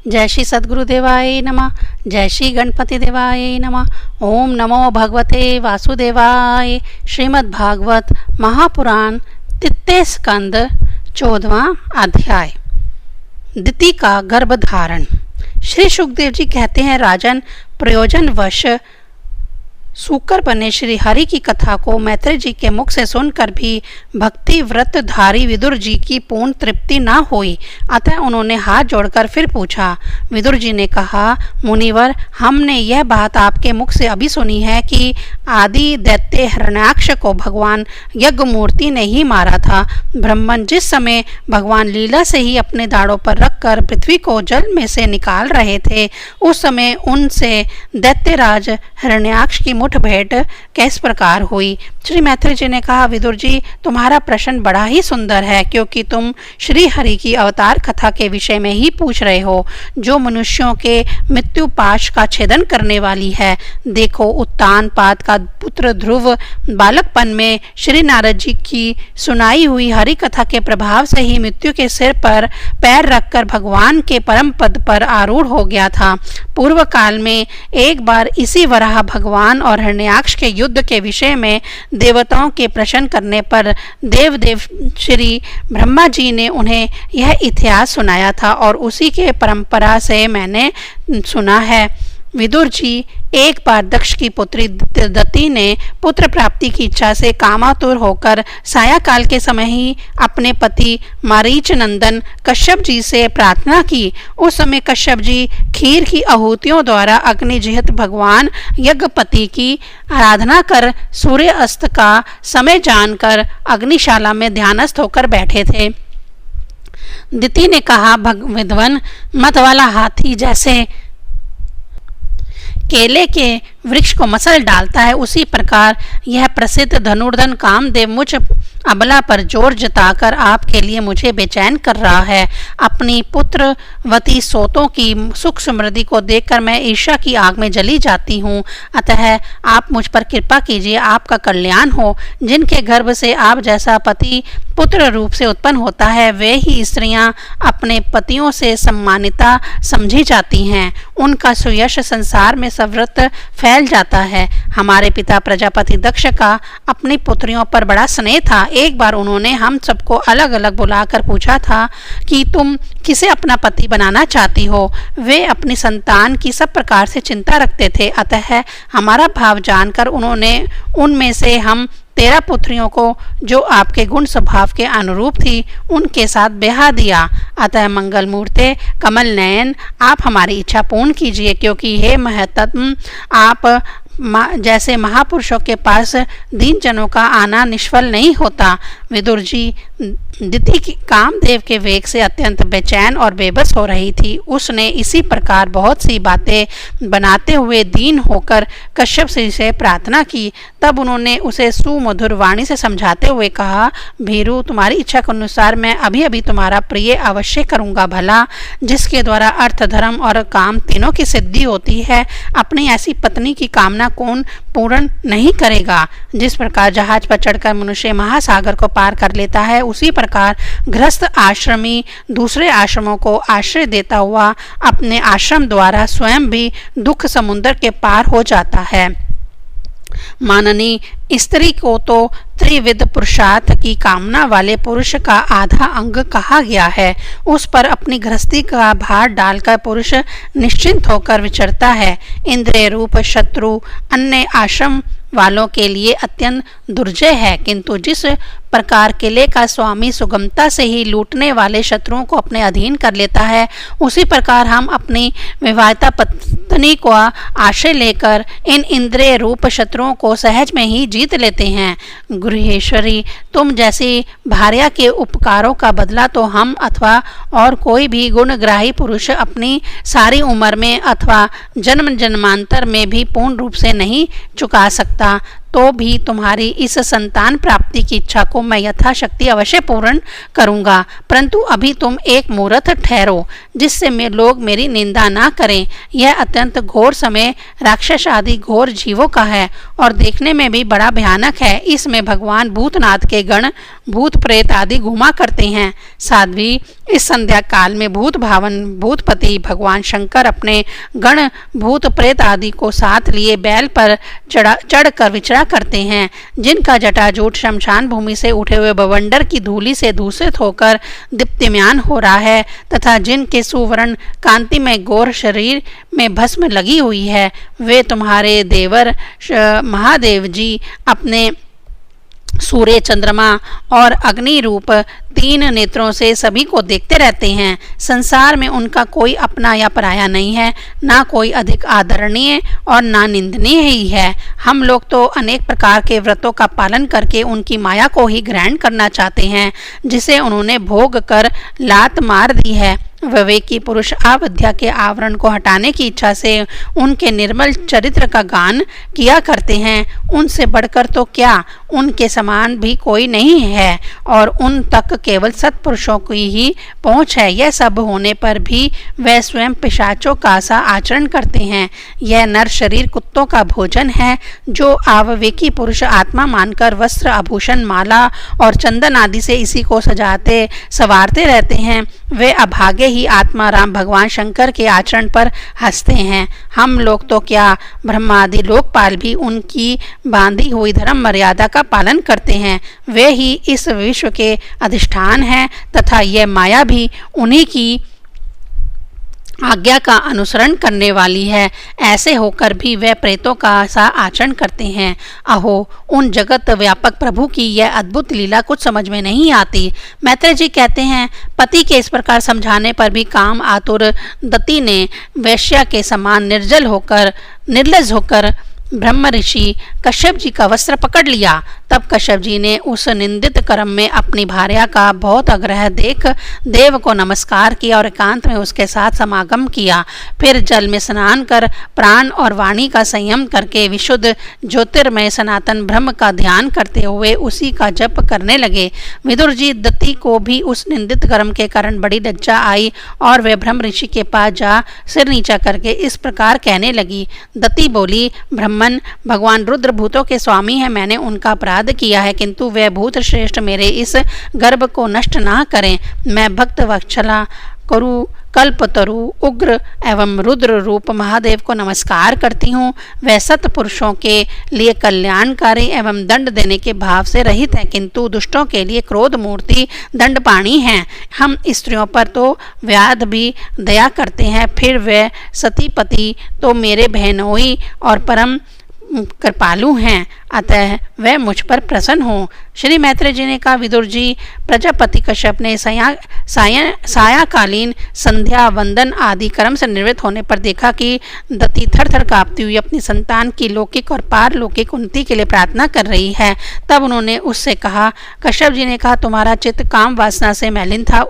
जय श्री सद्गुरुदेवाय नमः। जय श्री गणपति देवाय नमः। ओम नमो भगवते वासुदेवाय। श्रीमद् भागवत महापुराण तृतीय स्कंद 14वां अध्याय। दिति का गर्भधारण। श्री सुखदेव जी कहते हैं, राजन, प्रयोजनवश सूकर बने श्री हरि की कथा को मैत्रेय जी के मुख से सुनकर भी भक्ति व्रतधारी विदुर जी की पूर्ण तृप्ति न हुई। अतः उन्होंने हाथ जोड़कर फिर पूछा। विदुर जी ने कहा, मुनिवर, हमने यह बात आपके मुख से अभी सुनी है कि आदि दैत्य हिरण्याक्ष को भगवान यज्ञ मूर्ति ने ही मारा था। ब्रह्मन जिस समय भगवान लीला से ही अपने दाढ़ों पर रखकर पृथ्वी को जल में से निकाल रहे थे, उस समय उनसे दैत्यराज हिरण्याक्ष की भेंट किस प्रकार हुई। श्री मैत्रेय जी ने कहा, विदुर जी, तुम्हारा प्रश्न बड़ा ही सुंदर है, क्योंकि तुम श्री हरि की अवतार कथा के विषय में ही पूछ रहे हो, जो मनुष्यों के मृत्यु पाश का छेदन करने वाली है। देखो, उत्तानपाद का पुत्र ध्रुव बालकपन में श्री नारद जी की सुनाई हुई हरि कथा के प्रभाव से ही मृत्यु के सिर पर पैर रखकर भगवान के परम पद पर आरूढ़ हो गया था। पूर्व काल में एक बार इसी वराह भगवान और हिरण्याक्ष के युद्ध के विषय में देवताओं के प्रश्न करने पर देवदेव श्री ब्रह्मा जी ने उन्हें यह इतिहास सुनाया था और उसी के परंपरा से मैंने सुना है। विदुर जी, एक बार दक्ष की पुत्री दति ने पुत्र प्राप्ति की इच्छा से कामातुर होकर सायाकाल के समय ही अपने पति मारीच नंदन कश्यप जी से प्रार्थना की। उस समय कश्यप जी खीर की आहुतियों द्वारा अग्निजिहत भगवान यज्ञपति की आराधना कर सूर्य अस्त का समय जानकर अग्निशाला में ध्यानस्थ होकर बैठे थे। दिति ने कहा, विद्वन, मत वाला हाथी जैसे केले के वृक्ष को मसल डालता है, उसी प्रकार यह प्रसिद्ध धनुर्धन कामदेव मुझ अबला पर जोर जताकर आपके लिए मुझे बेचैन कर रहा है। अपनी पुत्रवती सोतों की सुख समृद्धि को देखकर मैं ईर्ष्या की आग में जली जाती हूँ। अतः आप मुझ पर कृपा कीजिए, आपका कल्याण हो। जिनके गर्भ से आप जैसा पति पुत्र रूप से उत्पन्न होता है, वे ही स्त्रियां अपने पतियों से सम्मानिता समझी जाती हैं। उनका सुयश संसार में सर्वत्र फैल जाता है। हमारे पिता प्रजापति दक्ष का अपनी पुत्रियों पर बड़ा स्नेह था। एक बार उन्होंने हम सबको अलग अलग बुलाकर पूछा था कि तुम किसे अपना पति बनाना चाहती हो। वे अपनी संतान की सब प्रकार से चिंता रखते थे। अतः हमारा भाव जानकर उन्होंने उनमें से हम 13 पुत्रियों को, जो आपके गुण स्वभाव के अनुरूप थी, उनके साथ ब्याह दिया। अतः मंगल मूर्ते कमल नयन, आप हमारी इच्छा पूर्ण कीजिए, क्योंकि हे महतम, आप जैसे महापुरुषों के पास दीन जनों का आना निष्फल नहीं होता। विदुर जी, दिति कामदेव के वेग से अत्यंत बेचैन और बेबस हो रही थी। उसने इसी प्रकार बहुत सी बातें बनाते हुए दीन होकर कश्यप से प्रार्थना की। तब उन्होंने उसे सुमधुर वाणी से समझाते हुए कहा, भीरू, तुम्हारी इच्छा के अनुसार मैं अभी अभी तुम्हारा प्रिय अवश्य करूँगा। भला जिसके द्वारा अर्थ, धर्म और काम तीनों की सिद्धि होती है, अपनी ऐसी पत्नी की कामना कौन पूर्ण नहीं करेगा। जिस प्रकार जहाज पर चढ़कर मनुष्य महासागर को पार कर लेता है, उसी प्रकार गृहस्थ आश्रमी दूसरे आश्रमों को आश्रय देता हुआ अपने आश्रम द्वारा स्वयं भी दुख समुद्र के पार हो जाता है। माननी स्त्री को तो त्रिविध पुरुषार्थ की कामना वाले पुरुष का आधा अंग कहा गया है। उस पर अपनी गृहस्थी का भार डालकर पुरुष निश्चिंत होकर विचरता है। इंद्रिय रूप शत्रु अन्य आश्रम वालों के लिए अत्यंत दुर्जय है, किंतु जिस प्रकार किले का स्वामी सुगमता से ही लूटने वाले शत्रुओं को अपने अधीन कर लेता है, उसी प्रकार हम अपनी विवाहिता पत्नी को आश्रय लेकर इन इंद्रिय रूप शत्रुओं को सहज में ही जीत लेते हैं। गृहेश्वरी, तुम जैसी भार्या के उपकारों का बदला तो हम अथवा और कोई भी गुणग्राही पुरुष अपनी सारी उम्र में अथवा जन्म जन्मांतर में भी पूर्ण रूप से नहीं चुका सकता। तो भी तुम्हारी इस संतान प्राप्ति की इच्छा को मैं यथाशक्ति अवश्य पूर्ण करूंगा, परंतु अभी तुम एक मुहूर्त ठहरो, जिससे लोग मेरी निंदा ना करें। यह अत्यंत घोर समय राक्षस आदि घोर जीवों का है और देखने में भी बड़ा भयानक है। इसमें भगवान भूतनाथ के गण भूत प्रेत आदि घुमा करते हैं। साध्वी, इस संध्या काल में भूत भावन भूतपति भगवान शंकर अपने गण भूत प्रेत आदि को साथ लिए बैल पर चढ़कर विचरा करते हैं, जिनका जटाजूट शमशान भूमि से उठे हुए बवंडर की धूलि से दूषित होकर दीप्तिमान हो रहा है तथा जिनके सुवर्ण कांति में गौर शरीर में भस्म लगी हुई है। वे तुम्हारे देवर महादेव जी अपने सूर्य, चंद्रमा और अग्नि रूप 3 नेत्रों से सभी को देखते रहते हैं। संसार में उनका कोई अपना या पराया नहीं है, ना कोई अधिक आदरणीय और ना निंदनीय ही है। हम लोग तो अनेक प्रकार के व्रतों का पालन करके उनकी माया को ही ग्रहण करना चाहते हैं, जिसे उन्होंने भोग कर लात मार दी है। विवेकी पुरुष अविद्या के आवरण को हटाने की इच्छा से उनके निर्मल चरित्र का गान किया करते हैं। उनसे बढ़कर तो क्या, उनके समान भी कोई नहीं है और उन तक केवल सत्पुरुषों की ही पहुंच है। यह सब होने पर भी वे स्वयं पिशाचों का सा आचरण करते हैं। यह नर शरीर कुत्तों का भोजन है। जो अविवेकी पुरुष आत्मा मानकर वस्त्र, आभूषण, माला और चंदन आदि से इसी को सजाते संवारते रहते हैं, वे अभागे ही आत्मा राम भगवान शंकर के आचरण पर हंसते हैं। हम लोग तो क्या, ब्रह्मादि लोकपाल भी उनकी बांधी हुई धर्म मर्यादा का पालन करते हैं। वे ही इस विश्व के अधिष्ठान हैं तथा यह माया भी उन्हीं की आज्ञा का अनुसरण करने वाली है। ऐसे होकर भी वे प्रेतों का सा आचरण करते हैं। अहो, उन जगत व्यापक प्रभु की यह अद्भुत लीला कुछ समझ में नहीं आती। मैत्रेय जी कहते हैं, पति के इस प्रकार समझाने पर भी काम आतुर दत्ती ने वैश्या के समान निर्लज होकर ब्रह्म ऋषि कश्यप जी का वस्त्र पकड़ लिया। तब कश्यप जी ने उस निंदित कर्म में अपनी भार्या का बहुत आग्रह देख देव को नमस्कार किया और एकांत में उसके साथ समागम किया। फिर जल में स्नान कर प्राण और वाणी का संयम करके विशुद्ध ज्योतिर्मय सनातन ब्रह्म का ध्यान करते हुए उसी का जप करने लगे। विदुर जी दत्ती को भी उस निंदित कर्म के कारण बड़ी लज्जा आई और वे ब्रह्म ऋषि के पास जा सिर नीचा करके इस प्रकार कहने लगी। दत्ती बोली, ब्रह्मन, भगवान रुद्र भूतों के स्वामी है। मैंने उनका अपराध किया है, किंतु वे भूत श्रेष्ठ मेरे इस गर्भ को नष्ट ना करें। मैं भक्त वत्सला करु कल्पतरु उग्र एवं रुद्र रूप महादेव को नमस्कार करती हूँ। वह सत्पुरुषों के लिए कल्याणकारी एवं दंड देने के भाव से रहित है, किंतु दुष्टों के लिए क्रोध मूर्ति दंडपाणी हैं। हम स्त्रियों पर तो व्याध भी दया करते हैं, फिर वे सतीपति तो मेरे बहनोई और परम कृपालु हैं, अतः वह मुझ पर प्रसन्न हो। श्री मैत्रेय जी ने कहा, विदुर जी, प्रजापति कश्यप ने सायाकालीन संध्या वंदन आदि कर्म से निवृत्त होने पर देखा कि दत्ती थर थर कांपती हुई अपनी संतान की लौकिक और पारलौकिक उन्नति के लिए प्रार्थना कर रही है। तब उन्होंने उससे कहा, कश्यप जी ने कहा, तुम्हारा चित्त काम वासना से मैलिन था,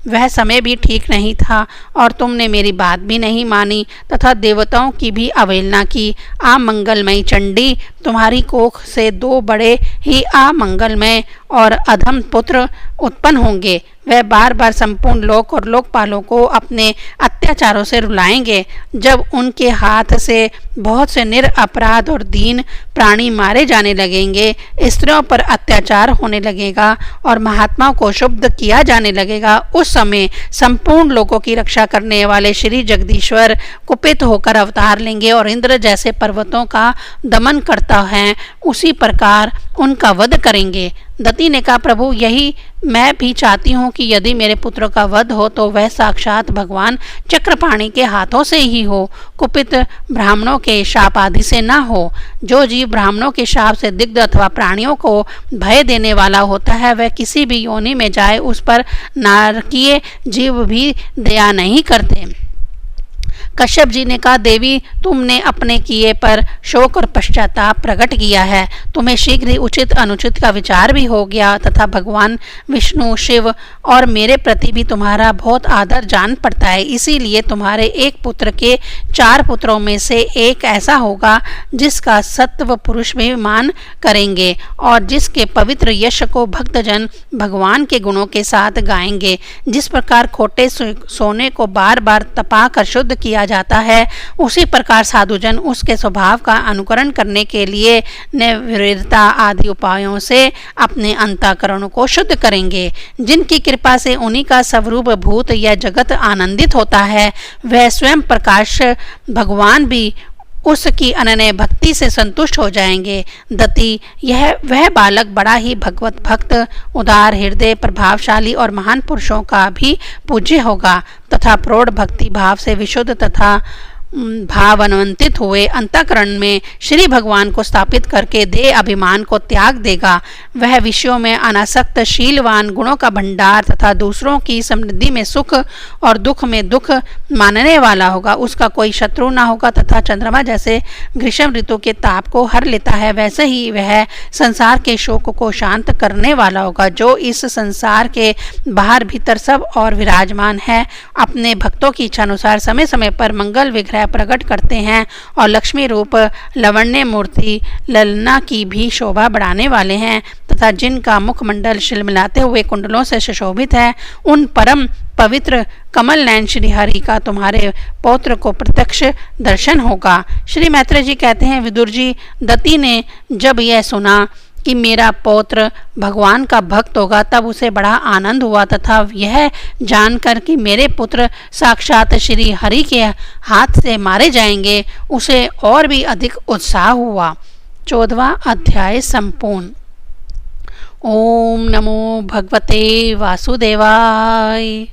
वह समय भी ठीक नहीं था और तुमने मेरी बात भी नहीं मानी तथा देवताओं की भी अवहेलना की। अमंगलमयी चंडी, तुम्हारी कोख से 2 बड़े ही अमंगलमय और अधम पुत्र उत्पन्न होंगे। वह बार बार संपूर्ण लोक और लोकपालों को अपने अत्याचारों से रुलाएंगे। जब उनके हाथ से बहुत से निरपराध और दीन प्राणी मारे जाने लगेंगे, स्त्रियों पर अत्याचार होने लगेगा और महात्माओं को शुद्ध किया जाने लगेगा, उस समय संपूर्ण लोगों की रक्षा करने वाले श्री जगदीश्वर कुपित होकर अवतार लेंगे और इंद्र जैसे पर्वतों का दमन करता है उसी प्रकार उनका वध करेंगे। दत्ती ने कहा, प्रभु, यही मैं भी चाहती हूँ कि यदि मेरे पुत्र का वध हो तो वह साक्षात भगवान चक्रपाणि के हाथों से ही हो, कुपित ब्राह्मणों के शाप आदि से न हो। जो जीव ब्राह्मणों के शाप से दिग्ध अथवा प्राणियों को भय देने वाला होता है, वह किसी भी योनि में जाए उस पर नारकीय जीव भी दया नहीं करते। कश्यप जी ने कहा, देवी, तुमने अपने किए पर शोक और पश्चाताप प्रकट किया है। तुम्हें शीघ्र ही उचित अनुचित का विचार भी हो गया तथा भगवान विष्णु, शिव और मेरे प्रति भी तुम्हारा बहुत आदर जान पड़ता है। इसीलिए तुम्हारे एक पुत्र के 4 पुत्रों में से एक ऐसा होगा जिसका सत्व पुरुष भी मान करेंगे और जिसके पवित्र यश को भक्तजन भगवान के गुणों के साथ गाएंगे। जिस प्रकार खोटे सोने को बार बार तपाकर शुद्ध किया किया जाता है, उसी प्रकार साधुजन उसके स्वभाव का अनुकरण करने के लिए निर्विरता आदि उपायों से अपने अंतःकरण को शुद्ध करेंगे। जिनकी कृपा से उन्हीं का स्वरूप भूत या जगत आनंदित होता है, वह स्वयं प्रकाश भगवान भी उसकी अनन्य भक्ति से संतुष्ट हो जाएंगे। दति वह बालक बड़ा ही भगवत भक्त, उदार हृदय, प्रभावशाली और महान पुरुषों का भी पूज्य होगा तथा प्रौढ़ भक्ति भाव से विशुद्ध तथा भावान्वित हुए अंतःकरण में श्री भगवान को स्थापित करके देह अभिमान को त्याग देगा। वह विषयों में अनासक्त, शीलवान, गुणों का भंडार तथा दूसरों की समृद्धि में सुख और दुख में दुख मानने वाला होगा। उसका कोई शत्रु ना होगा तथा चंद्रमा जैसे ग्रीष्म ऋतु के ताप को हर लेता है, वैसे ही वह संसार के शोक को शांत करने वाला होगा। जो इस संसार के बाहर भीतर सब और विराजमान है, अपने भक्तों की इच्छा अनुसार समय समय पर मंगल विग्रह प्रकट करते हैं और लक्ष्मी रूप लवण्य मूर्ति ललना की भी शोभा बढ़ाने वाले हैं तथा जिनका मुखमंडल शिलमिलाते हुए कुंडलों से सुशोभित है, उन परम पवित्र कमल नयन श्री हरि का तुम्हारे पौत्र को प्रत्यक्ष दर्शन होगा। श्री मैत्रेय जी कहते हैं, विदुर जी, दति ने जब यह सुना कि मेरा पौत्र भगवान का भक्त होगा, तब उसे बड़ा आनंद हुआ तथा यह जानकर कि मेरे पुत्र साक्षात श्री हरि के हाथ से मारे जाएंगे, उसे और भी अधिक उत्साह हुआ। 14वां अध्याय संपूर्ण। ओम नमो भगवते वासुदेवाय।